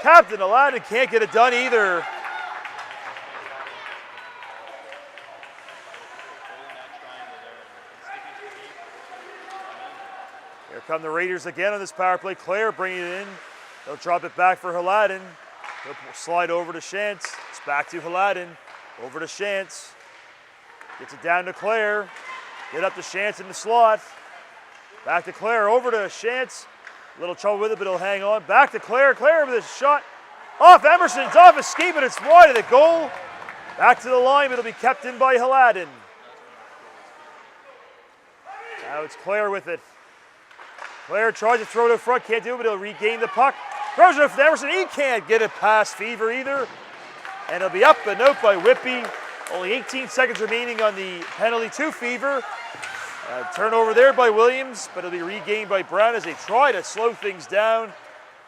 Captain Haladin can't get it done either. Here come the Raiders again on this power play. Clare bringing it in. They'll drop it back for Haladin. He'll slide over to Shantz. It's back to Haladin. Over to Shantz. Gets it down to Clare. Get up to Shantz in the slot. Back to Clare. Over to Shantz. A little trouble with it, but he'll hang on. Back to Clare. Clare with a shot. Off Emerson. It's off his ski, but it's wide of the goal. Back to the line, but it'll be kept in by Haladin. Now it's Clare with it. Clare tries to throw it in front, can't do it, but he'll regain the puck. Throws it to Emerson, he can't get it past Fever either. And it'll be up and out by Whitby. Only 18 seconds remaining on the penalty to Fever. Turnover there by Williams, but it'll be regained by Brown as they try to slow things down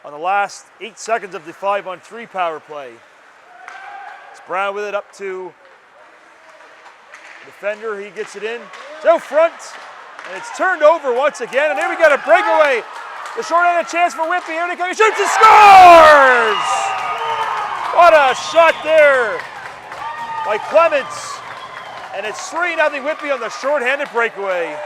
on the last 8 seconds of the 5-on-3 power play. It's Brown with it up to the defender, he gets it in. It's out front. And it's turned over once again, and here we got a breakaway. The short-handed chance for Whitby. Here they come. He shoots and scores! What a shot there by Clements. And it's 3-0 Whitby on the short-handed breakaway.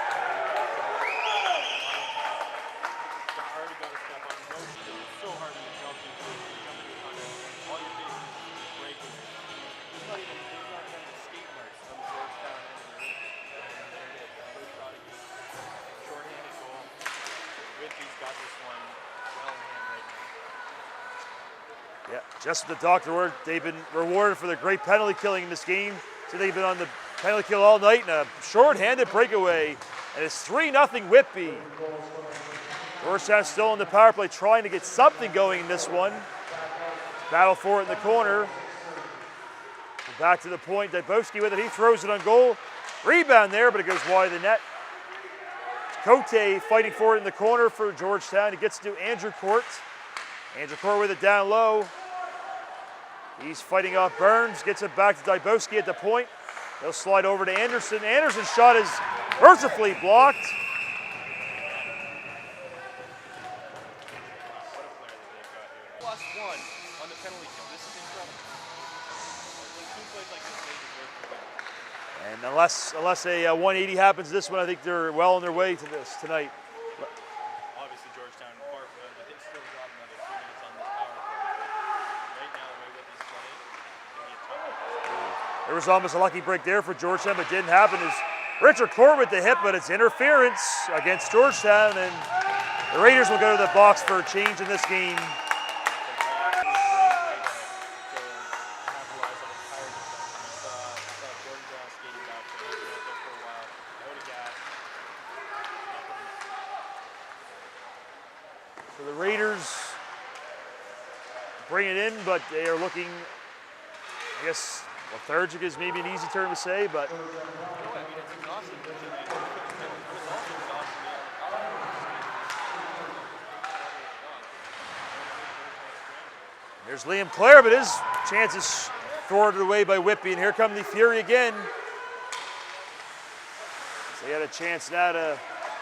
Yeah, just the doctor word. They've been rewarded for their great penalty killing in this game. So they've been on the penalty kill all night in a short-handed breakaway. And it's 3-0 Whitby. Georgetown still in the power play, trying to get something going in this one. Battle for it in the corner. Back to the point, Dybowski with it. He throws it on goal. Rebound there, but it goes wide of the net. Cote fighting for it in the corner for Georgetown. He gets to Andrew Court. Andrew Court with it down low. He's fighting off Burns, gets it back to Dybowski at the point. They'll slide over to Anderson. Anderson's shot is mercifully blocked. +1 on the penalty kill. This is incredible. When team plays like this, they deserve to win. And unless a 180 happens this one, I think they're well on their way to this tonight. Obviously, Georgetown far from it, but they still got another 3 minutes on this power play. There was almost a lucky break there for Georgetown, but didn't happen. As Richard Court with the hit, but it's interference against Georgetown, and the Raiders will go to the box for a change in this game. So the Raiders bring it in, but they are looking, I guess, lethargic is maybe an easy term to say, but there's Liam Clare, but his chance is thwarted away by Whitby, and here come the Fury again. So they had a chance now to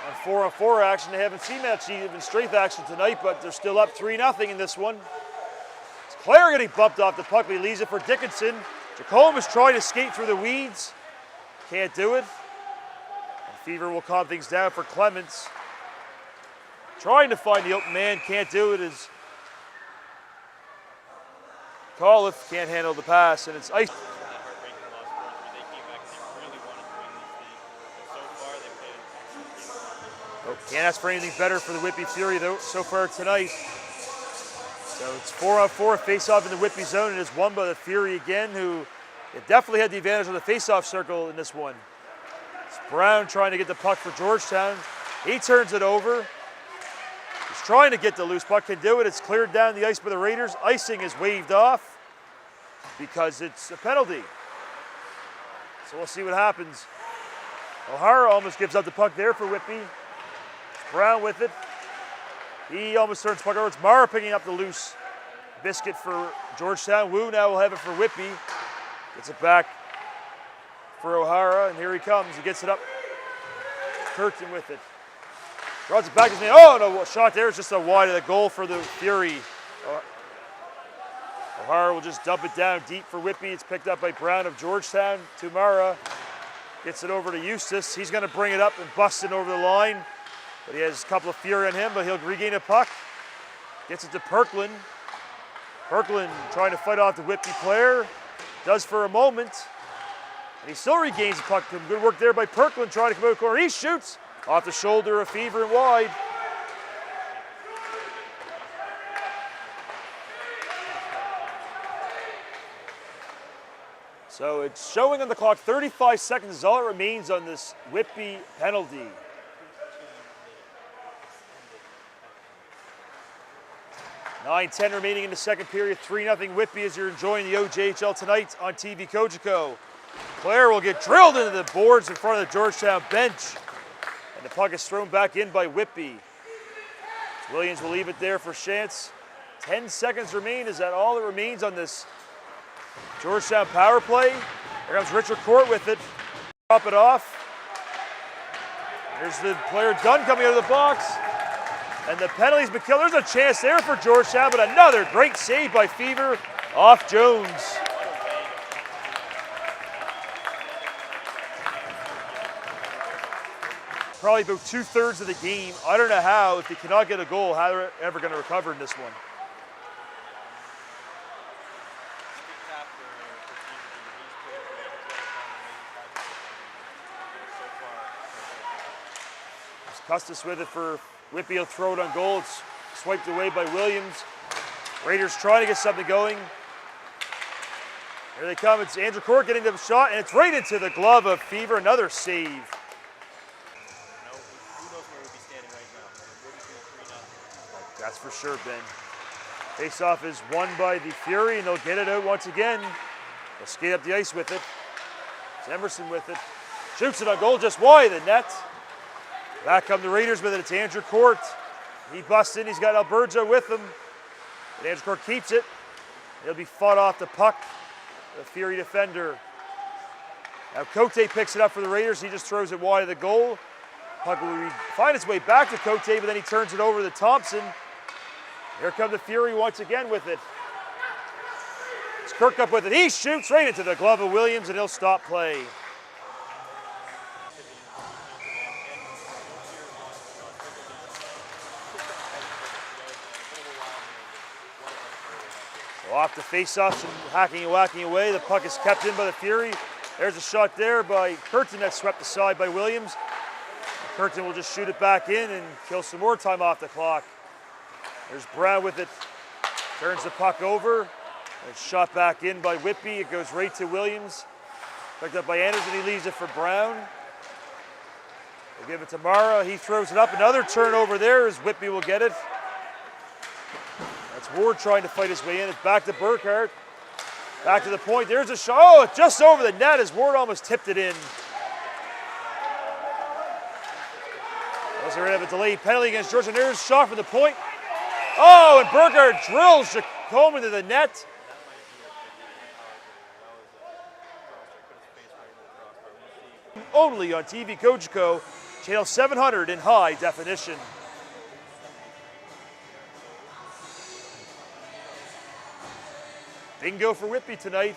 on 4-on-4 action. They haven't seen that even strength action tonight, but they're still up 3-0 in this one. It's Clare getting bumped off the puck, but he leaves it for Dickinson. Jacome is trying to skate through the weeds. Can't do it. And Fever will calm things down for Clements. Trying to find the open man, can't do it as Coliff can't handle the pass, and it's ice. Oh, can't ask for anything better for the Whitby Fury though so far tonight. So it's 4-on-4 face-off in the Whitby zone, and it's won by the Fury again, who definitely had the advantage of the face-off circle in this one. It's Brown trying to get the puck for Georgetown. He turns it over. He's trying to get the loose puck, can do it. It's cleared down the ice by the Raiders. Icing is waved off because it's a penalty. So we'll see what happens. O'Hara almost gives up the puck there for Whitby. Brown with it. He almost turns the puck over. It's Mara picking up the loose biscuit for Georgetown. Wu now will have it for Whitby. Gets it back for O'Hara, and here he comes. He gets it up. Curtin with it. Draws it back to his man. Oh, no, shot there. It's just a wide of the goal for the Fury. O'Hara will just dump it down deep for Whitby. It's picked up by Brown of Georgetown. To Mara. Gets it over to Eustace. He's going to bring it up and bust it over the line. But he has a couple of Fury on him, but he'll regain a puck. Gets it to Perklin. Perklin trying to fight off the Whitby player. Does for a moment. And he still regains the puck. Good work there by Perklin trying to come out of the corner. He shoots off the shoulder of Fever and wide. So it's showing on the clock 35 seconds is all it remains on this Whitby penalty. 9:10 remaining in the second period. 3-0 Whitby as you're enjoying the OJHL tonight on TV Cogeco. Clare will get drilled into the boards in front of the Georgetown bench. And the puck is thrown back in by Whitby. Williams will leave it there for Shantz. 10 seconds remain. Is that all that remains on this Georgetown power play? Here comes Richard Court with it. Drop it off. There's the player Dunn coming out of the box. And the penalty's been killed. There's a chance there for Georgetown, but another great save by Fever off Jones. Probably about 2/3 of the game. I don't know how, if they cannot get a goal, how they're ever going to recover in this one. Custis with it for Whitby. Will throw it on goal. It's swiped away by Williams. Raiders trying to get something going. Here they come. It's Andrew Court getting the shot, and it's right into the glove of Fever. Another save. Who knows where we'd be standing right now? That's for sure, Ben. Face-off is won by the Fury, and they'll get it out once again. They'll skate up the ice with it. It's Emerson with it. Shoots it on goal just wide of the net. Back come the Raiders with it. It's Andrew Court. He busts in. He's got Alberto with him. But Andrew Court keeps it. He'll be fought off the puck. The Fury defender. Now Cote picks it up for the Raiders. He just throws it wide of the goal. Puck will find its way back to Cote, but then he turns it over to Thompson. Here come the Fury once again with it. It's Kirkup with it. He shoots right into the glove of Williams, and he'll stop play. Off the face-offs and hacking and whacking away. The puck is kept in by the Fury. There's a shot there by Curtin that's swept aside by Williams. Curtin will just shoot it back in and kill some more time off the clock. There's Brown with it. Turns the puck over. It's shot back in by Whitby. It goes right to Williams. Picked up by Anderson. He leaves it for Brown. They'll give it to Mara. He throws it up. Another turnover there as Whitby will get it. That's Ward trying to fight his way in. It's back to Burkhardt. Back to the point. There's a shot. Oh, it's just over the net as Ward almost tipped it in. Was there a delayed penalty against Georgetown? There's a shot from the point. Oh, and Burkhardt drills Jacome into the net. Only on TV Coach Co. Channel 700 in high definition. Bingo for Whitby tonight.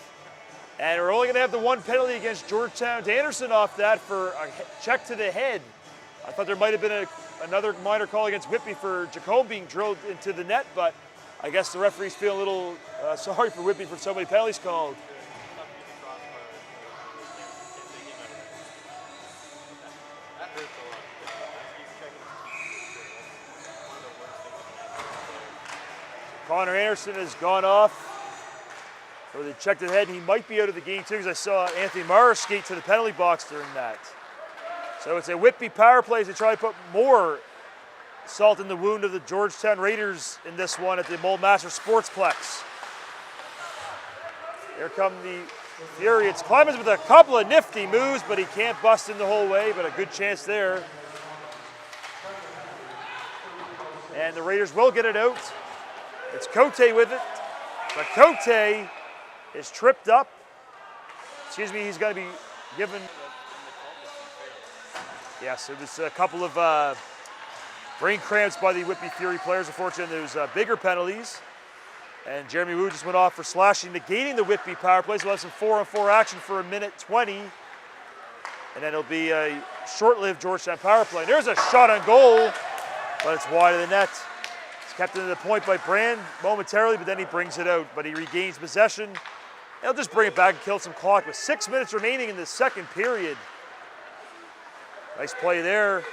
And we're only going to have the one penalty against Georgetown. Anderson off that for a check to the head. I thought there might have been another minor call against Whitby for Jacome being drilled into the net, but I guess the referees feel a little sorry for Whitby for so many penalties called. Connor Anderson has gone off for the check to the head. He might be out of the game too, because I saw Anthony Mara skate to the penalty box during that. So it's a Whitby power play to try to put more salt in the wound of the Georgetown Raiders in this one at the Moldmaster Sportsplex. Here come the Fury. It's Clemens with a couple of nifty moves, but he can't bust in the whole way, but a good chance there. And the Raiders will get it out. It's Cote with it, but Cote is tripped up. Excuse me, he's going to be given. Yes, it was a couple of brain cramps by the Whitby Fury players. Unfortunately, there's bigger penalties. And Jeremy Wu just went off for slashing, negating the Whitby power play. So we'll have some 4-on-4 action for 1:20. And then it'll be a short-lived Georgetown power play. And there's a shot on goal, but it's wide of the net. It's kept into the point by Brand momentarily, but then he brings it out. But he regains possession. He'll just bring it back and kill some clock with 6 minutes remaining in the second period. Nice play there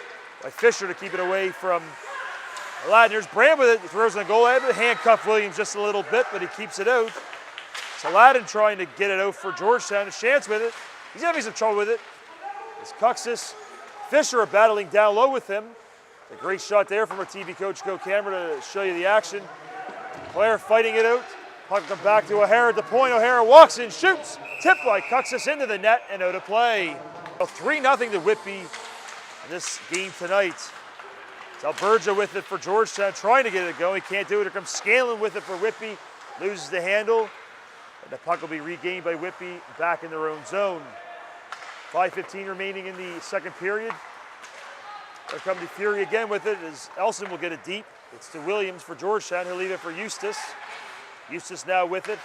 by Fisher to keep it away from Aladdin. There's Brand with it. He throws in a goal. Handcuff Williams just a little bit, but he keeps it out. It's Aladdin trying to get it out for Georgetown. A chance with it. He's having some trouble with it. It's Cuxis. Fisher are battling down low with him. A great shot there from our TV Coach Go camera to show you the action. Claire fighting it out. Puck comes back to O'Hara at the point. O'Hara walks in, shoots. Tipped by Cuxis into the net and out of play. 3-0 to Whitby in this game tonight. It's Alberga with it for Georgetown, trying to get it going. He can't do it. Here comes Scanlon with it for Whitby. Loses the handle. And the puck will be regained by Whitby back in their own zone. 5:15 remaining in the second period. Here come the Fury again with it as Elson will get it deep. It's to Williams for Georgetown. He'll leave it for Eustace. Eustace now with it.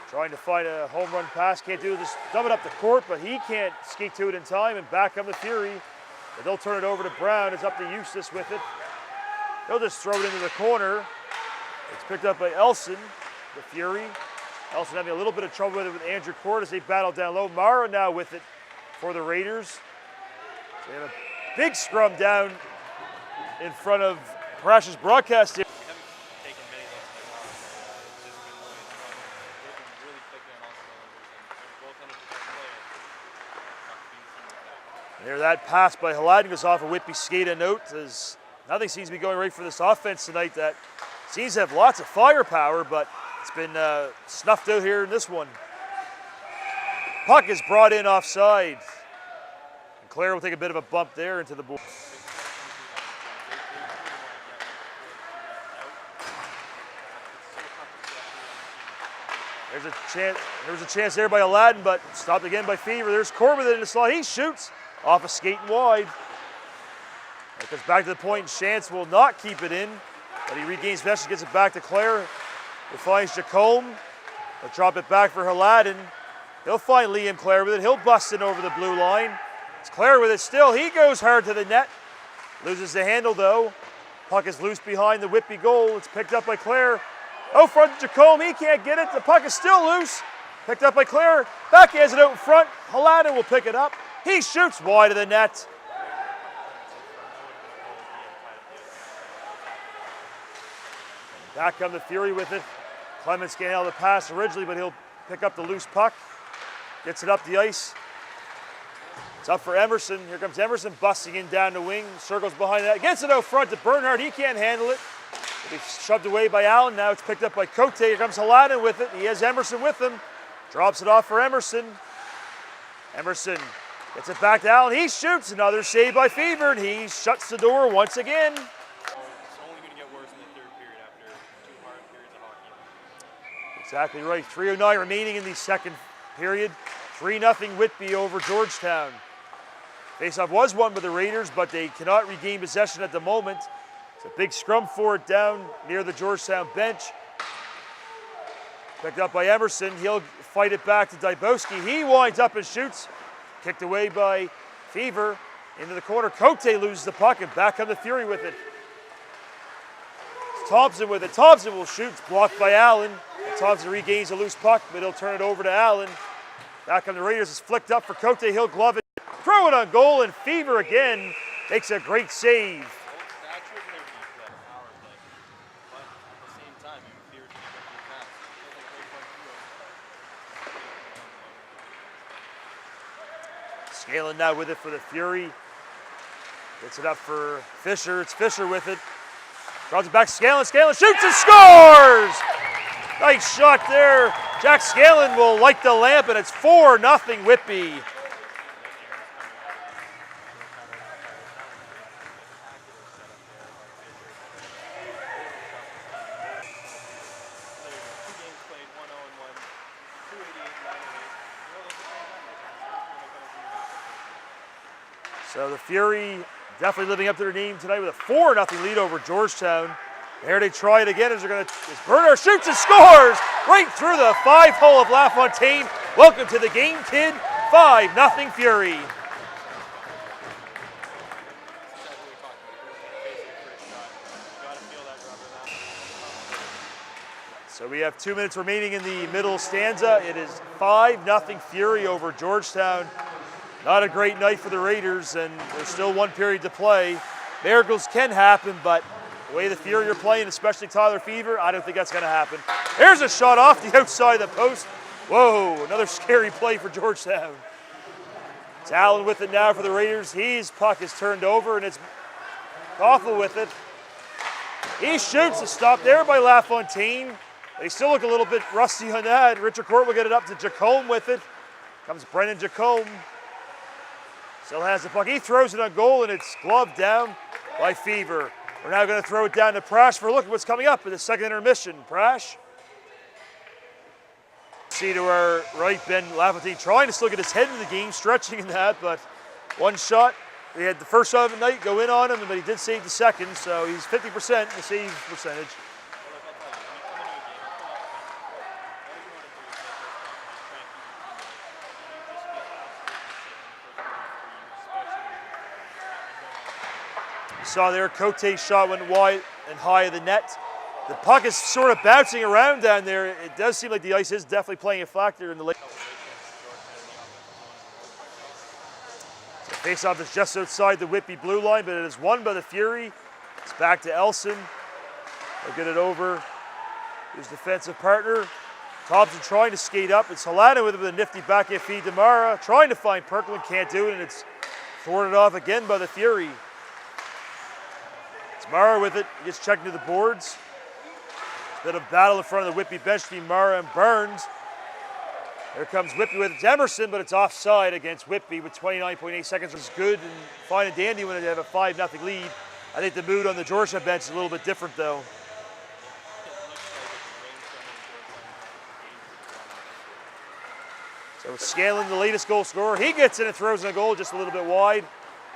Trying to find a home run pass. Can't do it. Just dump it up the court, but he can't skate to it in time. And back come the Fury. But they'll turn it over to Brown. It's up to Eustace with it. He'll just throw it into the corner. It's picked up by Elson, the Fury. Elson having a little bit of trouble with it with Andrew Court as they battle down low. Mara now with it for the Raiders. So they have a big scrum down in front of Parash's broadcast here. There, that pass by Aladdin goes off a Whitby skate a note as nothing seems to be going right for this offense tonight that seems to have lots of firepower, but it's been snuffed out here in this one. Puck is brought in offside. And Claire will take a bit of a bump there into the board. There was a chance there by Aladdin, but stopped again by Fever. There's Corbin in the slot. He shoots off a skate and wide. It goes back to the point. Chance will not keep it in, but he regains possession, gets it back to Claire. He finds Jacome. He'll drop it back for Aladdin. He'll find Liam Clare with it. He'll bust it over the blue line. It's Clare with it still. He goes hard to the net. Loses the handle though. Puck is loose behind the Whitby goal. It's picked up by Clare. Out front to Jacome, he can't get it. The puck is still loose. Picked up by Clare. Backhands it out in front. Halana will pick it up. He shoots wide of the net. Back come the Fury with it. Clements can't handle the pass originally, but he'll pick up the loose puck. Gets it up the ice. It's up for Emerson. Here comes Emerson busting in down the wing. Circles behind that. Gets it out front to Bernhardt. He can't handle it. It'll be shoved away by Allen. Now it's picked up by Cote. Here comes Halana with it. He has Emerson with him. Drops it off for Emerson. Emerson gets it back to Allen. He shoots. Another save by Fever, and he shuts the door once again. It's only going to get worse in the third period after 2 hard periods of hockey. Exactly right. 3:09 remaining in the second period. 3-0 Whitby over Georgetown. Faceoff was won by the Raiders, but they cannot regain possession at the moment. It's a big scrum for it down near the Georgetown bench. Picked up by Emerson. He'll fight it back to Dybowski. He winds up and shoots. Kicked away by Fever into the corner. Cote loses the puck, and back on the Fury with it. It's Thompson with it. Thompson will shoot. It's blocked by Allen. And Thompson regains a loose puck, but he'll turn it over to Allen. Back on the Raiders. It's flicked up for Cote. He'll glove it. Throw it on goal, and Fever again makes a great save. That's what they're doing, power play. But at the same time, you fear to get the pass. Scaling now with it for the Fury. Gets it up for Fisher. It's Fisher with it. Draws it back. Scanlon. Scanlon shoots and scores! Nice shot there. Jack Scanlon will light the lamp, and it's 4-0 Whitby. So the Fury definitely living up to their name tonight with a 4-0 lead over Georgetown. Here they try it again as Bernhardt shoots and scores right through the 5-hole of LaFontaine. Welcome to the game, kid. 5-0 Fury. So we have 2 minutes remaining in the middle stanza. It is 5-0 Fury over Georgetown. Not a great night for the Raiders, and there's still 1 period to play. Miracles can happen, but the way the Fury are playing, especially Tyler Fever, I don't think that's going to happen. There's a shot off the outside of the post. Whoa, another scary play for Georgetown. It's Allen with it now for the Raiders. His puck is turned over, and it's Koffel with it. He shoots. A stop there by LaFontaine. They still look a little bit rusty on that. Richard Court will get it up to Jacome with it. Comes Brennan Jacome. Still has the puck. He throws it on goal, and it's gloved down by Fever. We're now going to throw it down to Prash for a look at what's coming up in the second intermission. Prash. See to our right, Ben LaFontaine trying to still get his head in the game, stretching in that, but one shot. We had the first shot of the night go in on him, but he did save the second, so he's 50% in the save percentage. You saw there, Cote's shot went wide and high of the net. The puck is sort of bouncing around down there. It does seem like the ice is definitely playing a factor in the late. So face-off is just outside the Whitby blue line, but it is won by the Fury. It's back to Elson. They'll get it over his defensive partner. Thompson trying to skate up. It's Halana with a nifty backhand feed to Mara. Trying to find Perkland, can't do it, and it's thwarted off again by the Fury. It's Mara with it. He gets checked to the boards. Bit of battle in front of the Whitby bench between Mara and Burns. Here comes Whitby with it. It's Emerson, but it's offside against Whitby with 29.8 seconds. It's good and fine and dandy when they have a 5-0 lead. I think the mood on the Georgetown bench is a little bit different, though. So Scanlon, the latest goal scorer, he gets in and throws in a goal just a little bit wide.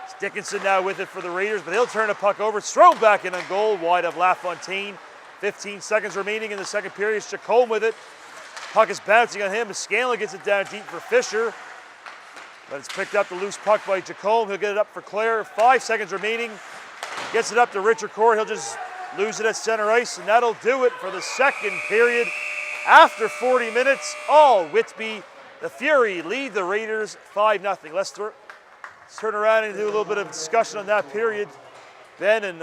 It's Dickinson now with it for the Raiders, but he'll turn the puck over. It's thrown back in on goal, wide of LaFontaine. 15 seconds remaining in the second period. It's Jacome with it. Puck is bouncing on him. Scanlon gets it down deep for Fisher. But it's picked up the loose puck by Jacome. He'll get it up for Clare. 5 seconds remaining. Gets it up to Richard Core. He'll just lose it at center ice, and that'll do it for the second period. After 40 minutes, all Whitby, the Fury lead the Raiders 5-0. Let's turn around and do a little bit of discussion on that period, Ben, and